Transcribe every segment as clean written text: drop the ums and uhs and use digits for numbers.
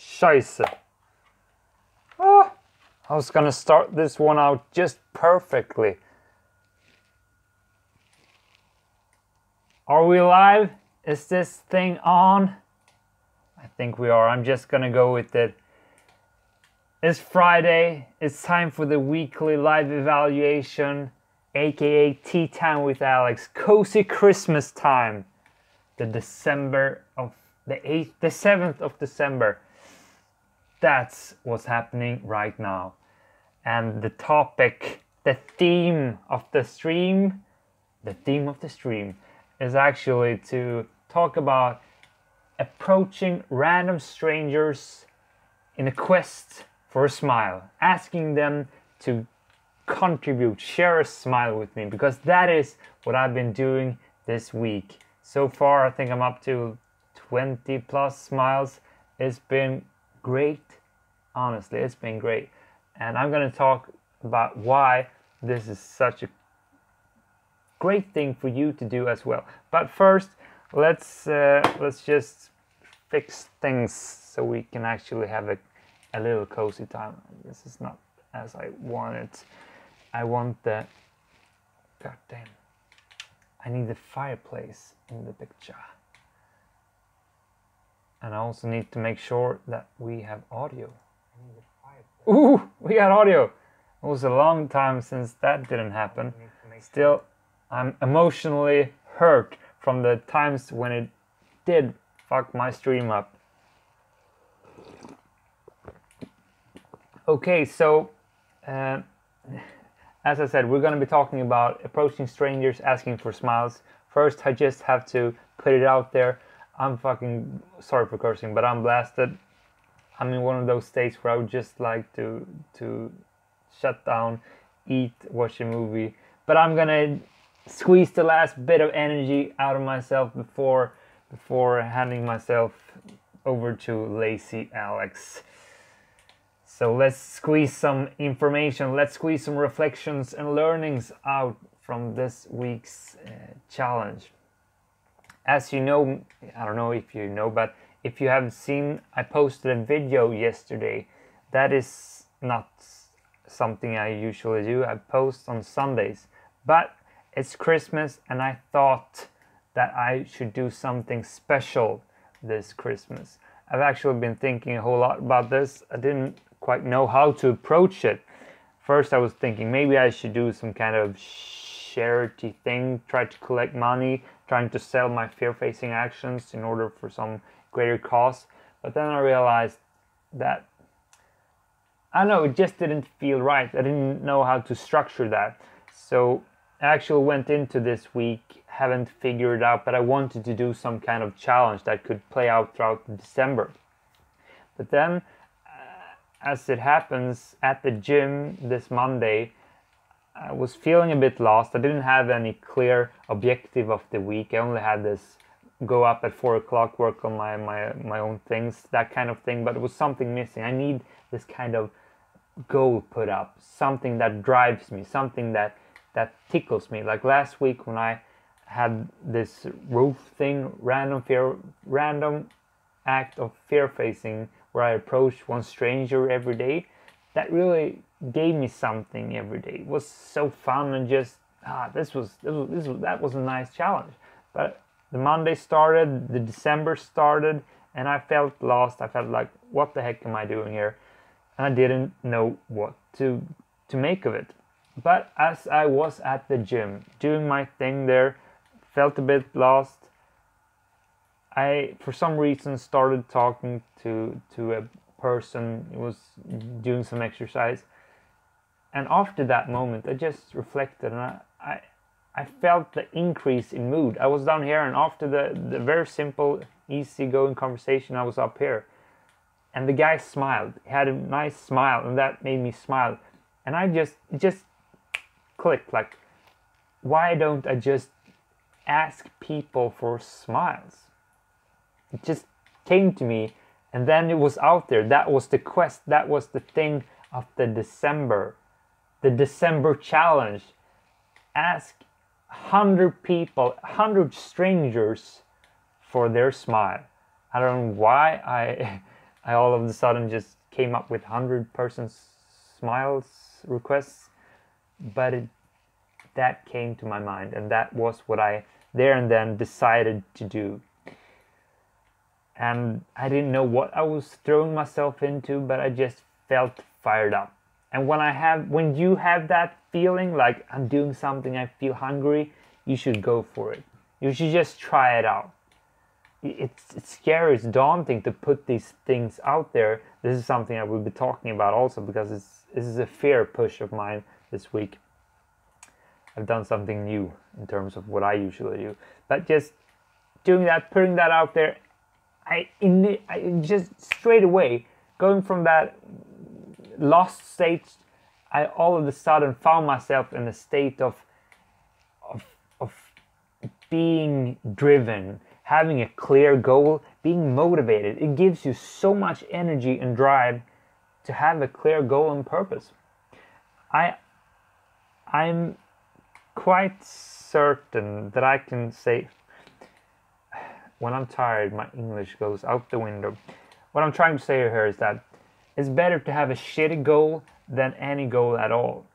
Scheiße. Ah, I was gonna start this one out just perfectly. Are we live? Is this thing on? I think we are. I'm just gonna go with it. It's Friday. It's time for the weekly live evaluation, aka Tea Time with Alex. Cozy Christmas time. The 7th of December. That's what's happening right now. And the topic, the theme of the stream is actually to talk about approaching random strangers in a quest for a smile, asking them to contribute, share a smile with me, because that is what I've been doing this week. So far, I think I'm up to 20 plus smiles. It's been great. Honestly, it's been great. And I'm going to talk about why this is such a great thing for you to do as well. But first, let's just fix things so we can actually have a little cozy time. This is not as I want it. I want the... God damn. I need the fireplace in the picture. And I also need to make sure that we have audio. Ooh, we got audio. It was a long time since that didn't happen. Still, I'm emotionally hurt from the times when it did fuck my stream up. Okay, so as I said, we're going to be talking about approaching strangers, asking for smiles. First, I just have to put it out there. I'm fucking sorry for cursing, but I'm blasted. I'm in one of those states where I would just like to shut down, eat, watch a movie. But I'm gonna squeeze the last bit of energy out of myself before handing myself over to lazy Alex. So let's squeeze some information, let's squeeze some reflections and learnings out from this week's challenge. As you know, I don't know if you know, but if you haven't seen, I posted a video yesterday. That is not something I usually do. I post on Sundays, but it's Christmas and I thought that I should do something special this Christmas. I've actually been thinking a whole lot about this. I didn't quite know how to approach it. First I was thinking maybe I should do some kind of charity thing, try to collect money, trying to sell my fear-facing actions in order for some greater cause. But then I realized that, I don't know, it just didn't feel right. I didn't know how to structure that. So I actually went into this week, haven't figured it out, but I wanted to do some kind of challenge that could play out throughout December. But then, as it happens, at the gym this Monday, I was feeling a bit lost. I didn't have any clear objective of the week. I only had this go up at 4 o'clock, work on my own things, that kind of thing, but it was something missing. I need this kind of goal put up, something that drives me, something that tickles me. Like last week when I had this roof thing, random act of fear-facing where I approached one stranger every day, that really gave me something every day. It was so fun and just that was a nice challenge. But the Monday started, the December started, and I felt lost. I felt like, what the heck am I doing here? And I didn't know what to make of it. But as I was at the gym, doing my thing there, felt a bit lost. I, for some reason, started talking to a person who was doing some exercise. And after that moment, I just reflected, and I felt the increase in mood. I was down here, and after the very simple, easygoing conversation, I was up here. And the guy smiled. He had a nice smile, and that made me smile. And it just clicked, like, why don't I just ask people for smiles? It just came to me, and then it was out there. That was the quest. That was the thing of the December challenge. Ask 100 people, 100 strangers for their smile. I don't know why I all of a sudden just came up with 100-person smiles requests, but that came to my mind, and that was what I there and then decided to do. And I didn't know what I was throwing myself into, but I just felt fired up. And when you have that feeling like I'm doing something, I feel hungry, you should go for it. You should just try it out. It's scary, it's daunting to put these things out there. This is something I will be talking about also, because this is a fear push of mine this week. I've done something new in terms of what I usually do, but just doing that, putting that out there, I just straight away, going from that lost state, I all of a sudden found myself in a state of being driven, having a clear goal, being motivated. It gives you so much energy and drive to have a clear goal and purpose. I'm quite certain that I can say, when I'm tired, my English goes out the window. What I'm trying to say here is that it's better to have a shitty goal than any goal at all.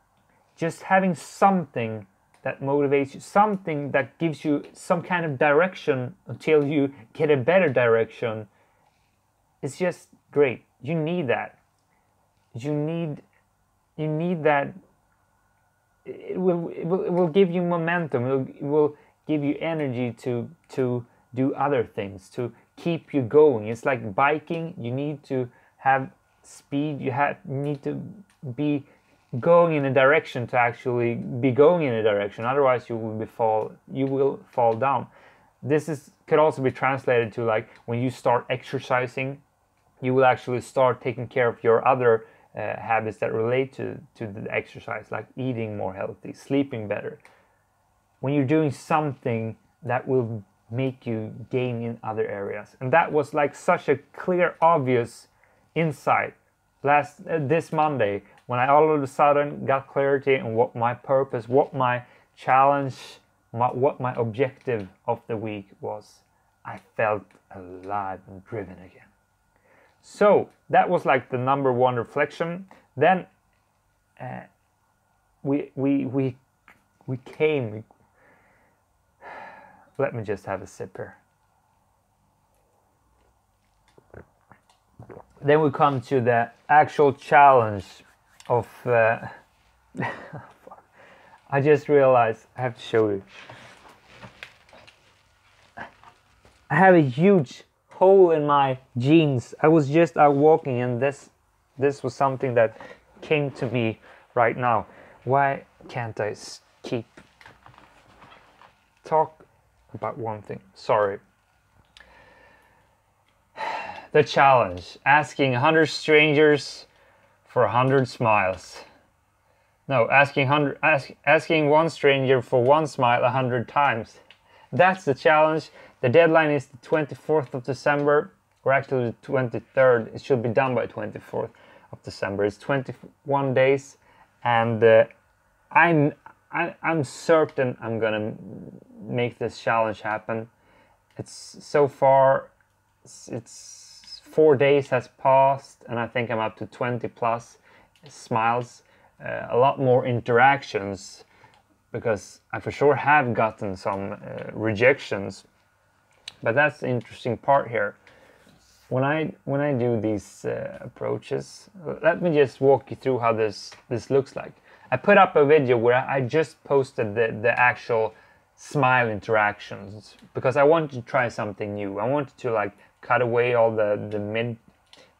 Just having something that motivates you, something that gives you some kind of direction until you get a better direction, it's just great. You need that. You need that. It will give you momentum. It will give you energy to do other things, to keep you going. It's like biking. You need to have speed. You need to be going in a direction to actually be going in a direction. Otherwise, you will fall down. This could also be translated to, like, when you start exercising, you will actually start taking care of your other habits that relate to the exercise, like eating more healthy, sleeping better. When you're doing something that will make you gain in other areas. And that was like such a clear, obvious insight this Monday, when I all of a sudden got clarity on what my purpose, what my challenge, what my objective of the week was. I felt alive and driven again. So that was like the number one reflection. Then we came. Let me just have a sip here. Then we come to the actual challenge of. I just realized I have to show you. I have a huge hole in my jeans. I was just out walking, and this was something that came to me right now. Why can't I talk about one thing? Sorry. The challenge: asking 100 strangers for 100 smiles. No, asking one stranger for one smile 100 times. That's the challenge. The deadline is the 24th of December, or actually the 23rd. It should be done by 24th of December. It's 21 days, and I'm certain I'm gonna make this challenge happen. It's so far, it's 4 days has passed, and I think I'm up to 20 plus smiles. A lot more interactions, because I for sure have gotten some rejections. But that's the interesting part here. When I do these approaches, let me just walk you through how this looks like. I put up a video where I just posted the actual smile interactions, because I wanted to try something new. I wanted to, like, cut away all the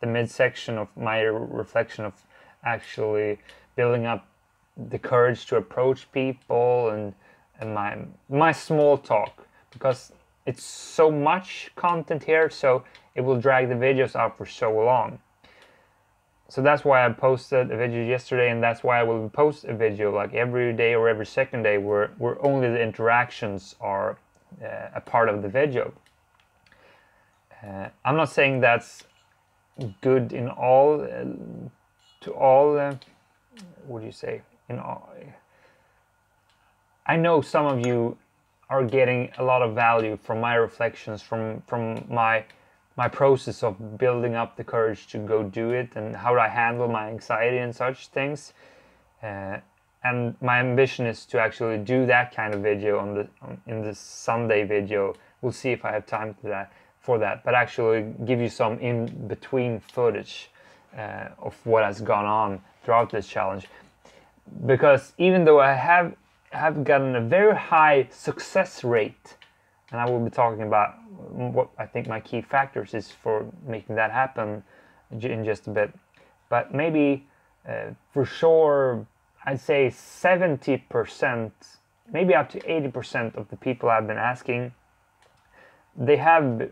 mid section of my reflection of actually building up the courage to approach people and my small talk, because it's so much content here, so it will drag the videos out for so long. So that's why I posted a video yesterday, and that's why I will post a video like every day or every second day where only the interactions are a part of the video. I'm not saying that's good in all what do you say? I know some of you are getting a lot of value from my reflections, from my my process of building up the courage to go do it, and how I handle my anxiety and such things. And my ambition is to actually do that kind of video in the Sunday video. We'll see if I have time for that, but actually give you some in between footage of what has gone on throughout this challenge. Because even though I have gotten a very high success rate, and I will be talking about what I think my key factors is for making that happen in just a bit, but maybe for sure I'd say 70%, maybe up to 80% of the people I've been asking, they have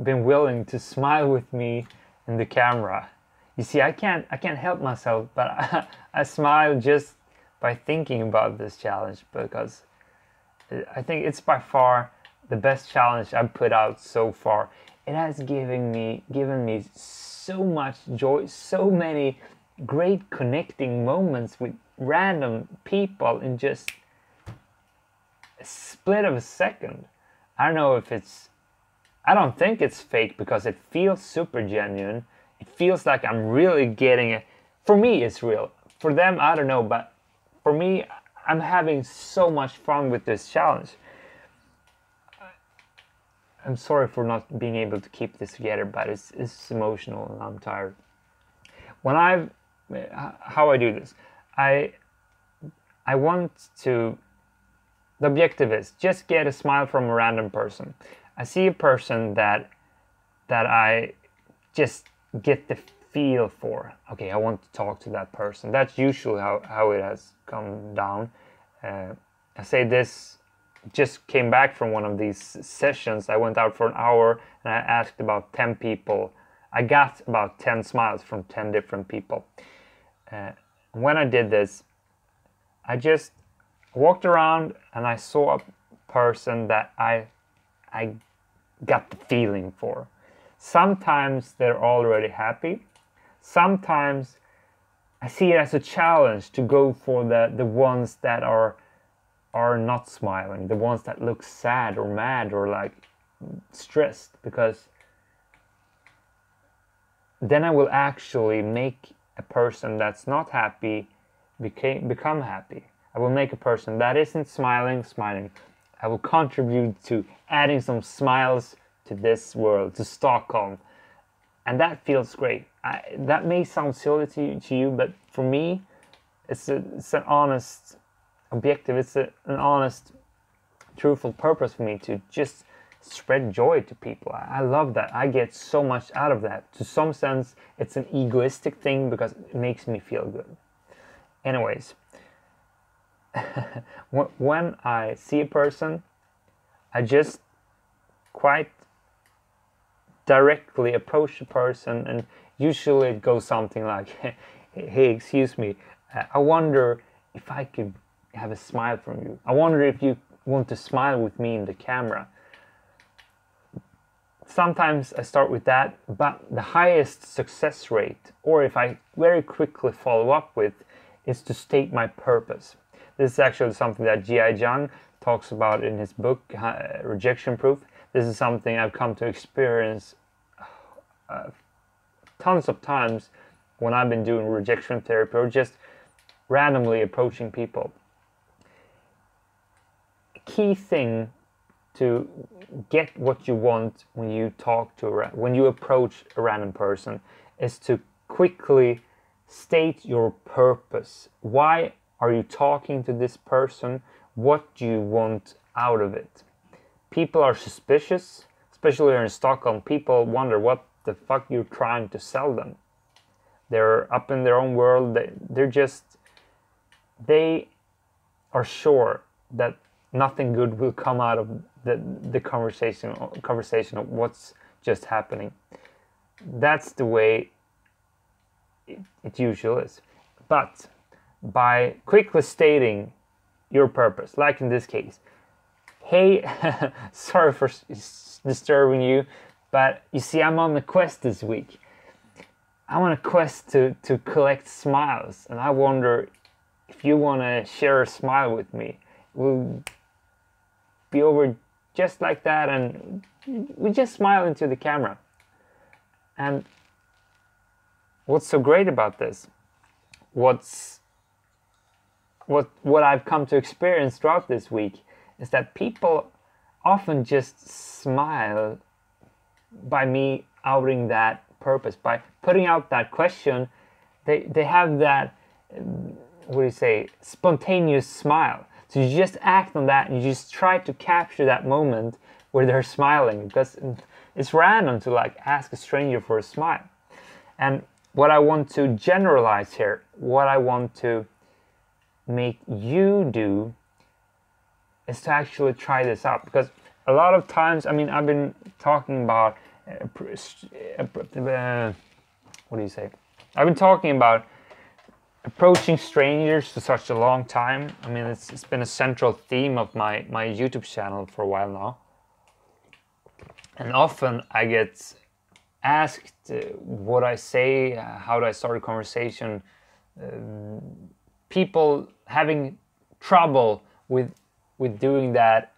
been willing to smile with me in the camera. You see, I can't help myself, but I smile just by thinking about this challenge, because I think it's by far the best challenge I've put out so far. It has given me so much joy, so many great connecting moments with random people in just a split of a second. I don't know if I don't think it's fake, because it feels super genuine. It feels like I'm really getting it. For me, it's real. For them, I don't know, but for me, I'm having so much fun with this challenge. I'm sorry for not being able to keep this together, but it's emotional and I'm tired. How I do this, I want to, the objective is just get a smile from a random person. I see a person that I just get the feel for. Okay, I want to talk to that person. That's usually how it has come down. I say this, just came back from one of these sessions. I went out for an hour and I asked about 10 people. I got about 10 smiles from 10 different people. When I did this, I just walked around and I saw a person that I got the feeling for. Sometimes they're already happy. Sometimes I see it as a challenge to go for the ones that are not smiling, the ones that look sad or mad or like stressed, because then I will actually make a person that's not happy become happy. I will make a person that isn't smiling. I will contribute to adding some smiles to this world, to Stockholm, and that feels great. That may sound silly to you, but for me, it's an honest objective. It's an honest, truthful purpose for me to just spread joy to people. I love that. I get so much out of that. To some sense, it's an egoistic thing because it makes me feel good. Anyways, when I see a person, I just quite directly approach the person, and usually it goes something like, hey, excuse me, I wonder if I could have a smile from you. I wonder if you want to smile with me in the camera. Sometimes I start with that, but the highest success rate, or if I very quickly follow up with, is to state my purpose. This is actually something that G.I. Jung talks about in his book, Rejection Proof. This is something I've come to experience tons of times when I've been doing rejection therapy or just randomly approaching people. A key thing to get what you want when you when you approach a random person is to quickly state your purpose. Why are you talking to this person? What do you want out of it? People are suspicious, especially here in Stockholm. People wonder what the fuck you're trying to sell them. They're up in their own world. They are sure that nothing good will come out of the conversation of what's just happening. That's the way it usually is. But by quickly stating your purpose, like in this case, hey, sorry for disturbing you, but you see, I'm on a quest this week. I'm on a quest to collect smiles, and I wonder if you want to share a smile with me. We'll be over just like that, and we just smile into the camera. And what's so great about this, what I've come to experience throughout this week, is that people often just smile by me outing that purpose, by putting out that question. They have that, what do you say, spontaneous smile. So you just act on that and you just try to capture that moment where they're smiling, because it's random to like ask a stranger for a smile. And what I want to generalize here, what I want to make you do, is to actually try this out. Because a lot of times, I mean, I've been talking about what do you say? I've been talking about approaching strangers for such a long time. I mean, it's been a central theme of my YouTube channel for a while now. And often I get asked what I say, how do I start a conversation, people having trouble with doing that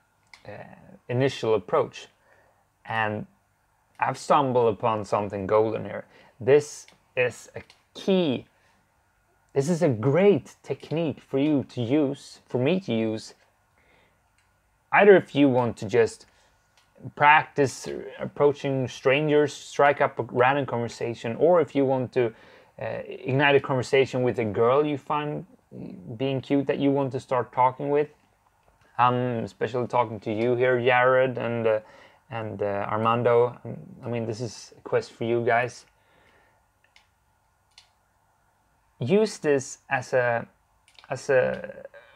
initial approach. And I've stumbled upon something golden here. This is a key. This is a great technique for you to use, for me to use, either if you want to just practice approaching strangers, strike up a random conversation, or if you want to ignite a conversation with a girl you find being cute that you want to start talking with. I'm especially talking to you here, Jared and Armando. I mean, this is a quest for you guys. Use this as a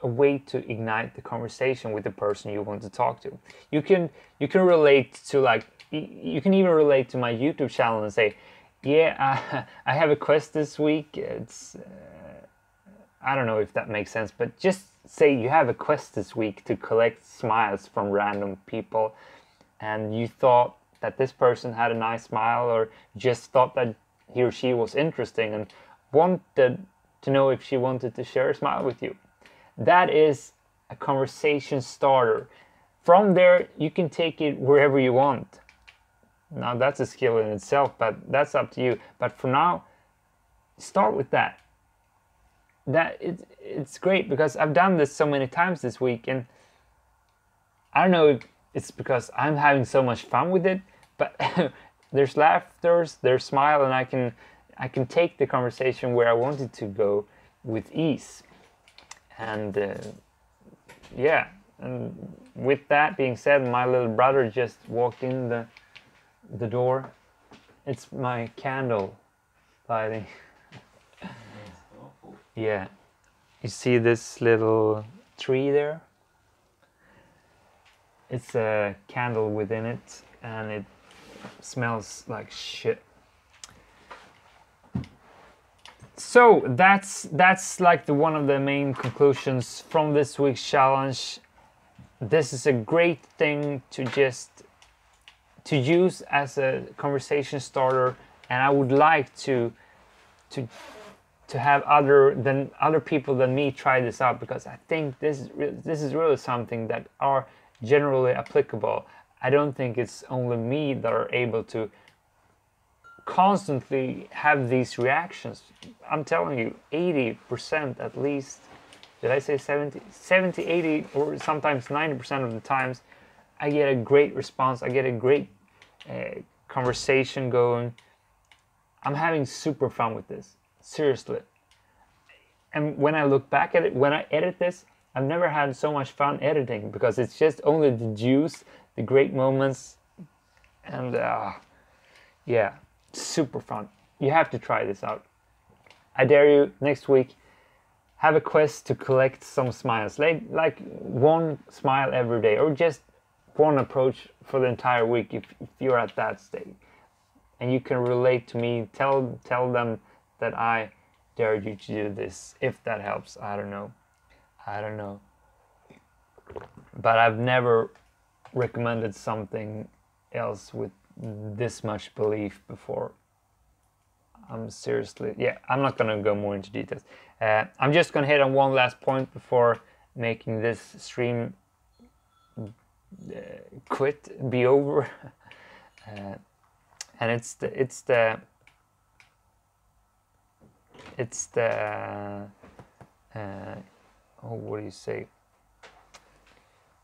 way to ignite the conversation with the person you want to talk to. You can relate to, like, you can even relate to my YouTube channel and say, yeah, I have a quest this week. It's I don't know if that makes sense, but just say you have a quest this week to collect smiles from random people, and you thought that this person had a nice smile, or just thought that he or she was interesting and wanted to know if she wanted to share a smile with you. That is a conversation starter. From there, you can take it wherever you want. Now, that's a skill in itself, but that's up to you. But for now, start with that. It's great, because I've done this so many times this week, and I don't know if it's because I'm having so much fun with it, but there's laughter, there's smile, and I can take the conversation where I want it to go with ease. And yeah, and with that being said, my little brother just walked in the door. It's my candle lighting. Yeah, you see this little tree there? It's a candle within it, and it smells like shit. So that's like one of the main conclusions from this week's challenge. This is a great thing to use as a conversation starter, and I would like to have other people than me try this out, because I think this is really something that are generally applicable. I don't think it's only me that are able to constantly have these reactions. I'm telling you, 80% at least, did I say 70, 80, or sometimes 90% of the times, I get a great response. I get a great conversation going. I'm having super fun with this, seriously. And when I look back at it, when I edit this, I've never had so much fun editing, because it's just only the juice, the great moments, and yeah, super fun. You have to try this out. I dare you, next week, have a quest to collect some smiles, like one smile every day, or just one approach for the entire week if you're at that stage. And you can relate to me, tell them that I dared you to do this, if that helps. I don't know. But I've never recommended something else with this much belief before. I'm seriously, yeah, I'm not gonna go more into details. I'm just gonna hit on one last point before making this stream be over. and it's the oh, what do you say?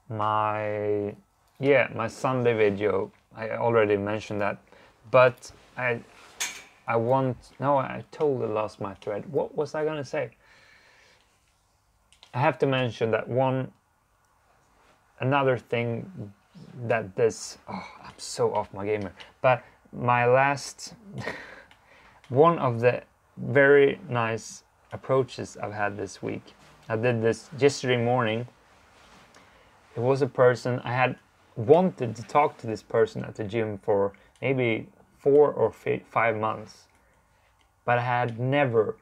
My Sunday video. I already mentioned that, but I totally lost my thread. What was I gonna say? I have to mention that another thing that this, I'm so off my gamer, but my last one of the very nice approaches I've had this week. I did this yesterday morning. It was a person I had wanted to talk to, this person at the gym for maybe 4 or 5 months, but I had never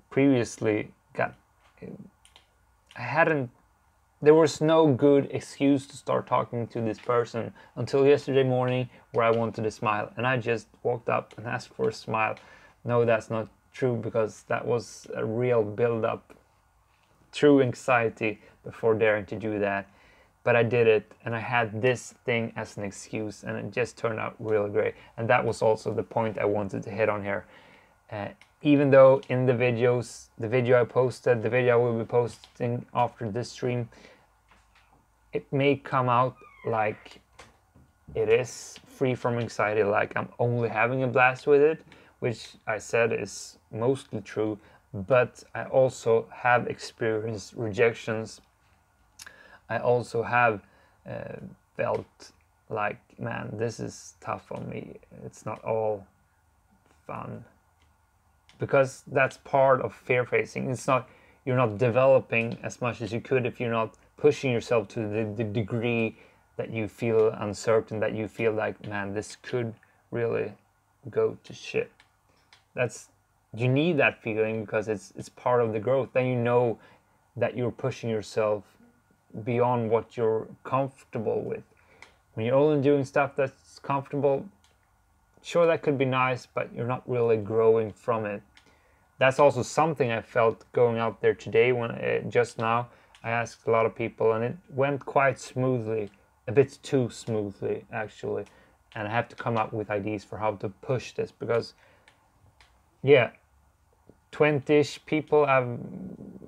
previously there was no good excuse to start talking to this person until yesterday morning, where I wanted a smile, and I just walked up and asked for a smile. No, that's not true, because that was a real build-up, true anxiety before daring to do that. But I did it, and I had this thing as an excuse, and it just turned out really great. And that was also the point I wanted to hit on here. Even though in the video I posted, the video I will be posting after this stream, it may come out like it is free from anxiety, like I'm only having a blast with it, which I said is mostly true, but I also have experienced rejections. I also have felt like, man, this is tough on me. It's not all fun. Because that's part of fear facing. You're not developing as much as you could if you're not pushing yourself to the degree that you feel uncertain, that you feel like, man, this could really go to shit. You need that feeling, because it's part of the growth. Then you know that you're pushing yourself beyond what you're comfortable with. When you're only doing stuff that's comfortable, sure, that could be nice, but you're not really growing from it. That's also something I felt going out there today. When just now I asked a lot of people, and it went quite smoothly, a bit too smoothly actually, and I have to come up with ideas for how to push this, because 20-ish people I've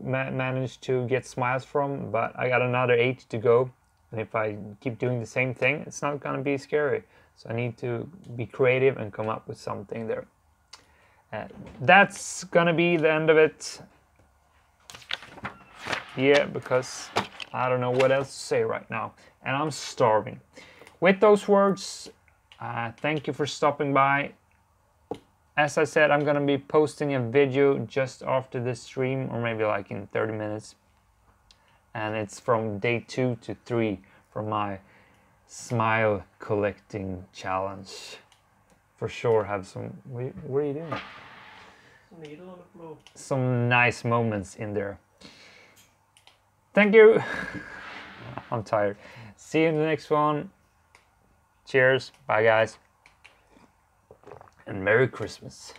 managed to get smiles from, but I got another 8 to go, and if I keep doing the same thing, it's not gonna be scary. So I need to be creative and come up with something there. That's gonna be the end of it. Because I don't know what else to say right now, and I'm starving. With those words, thank you for stopping by. As I said, I'm gonna be posting a video just after this stream, or maybe like in 30 minutes. And it's from day 2 to 3 from my smile collecting challenge. For sure have some, what are you doing? Some needle on the floor. Some nice moments in there. Thank you. I'm tired. See you in the next one. Cheers. Bye, guys. And Merry Christmas.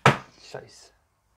Scheiße.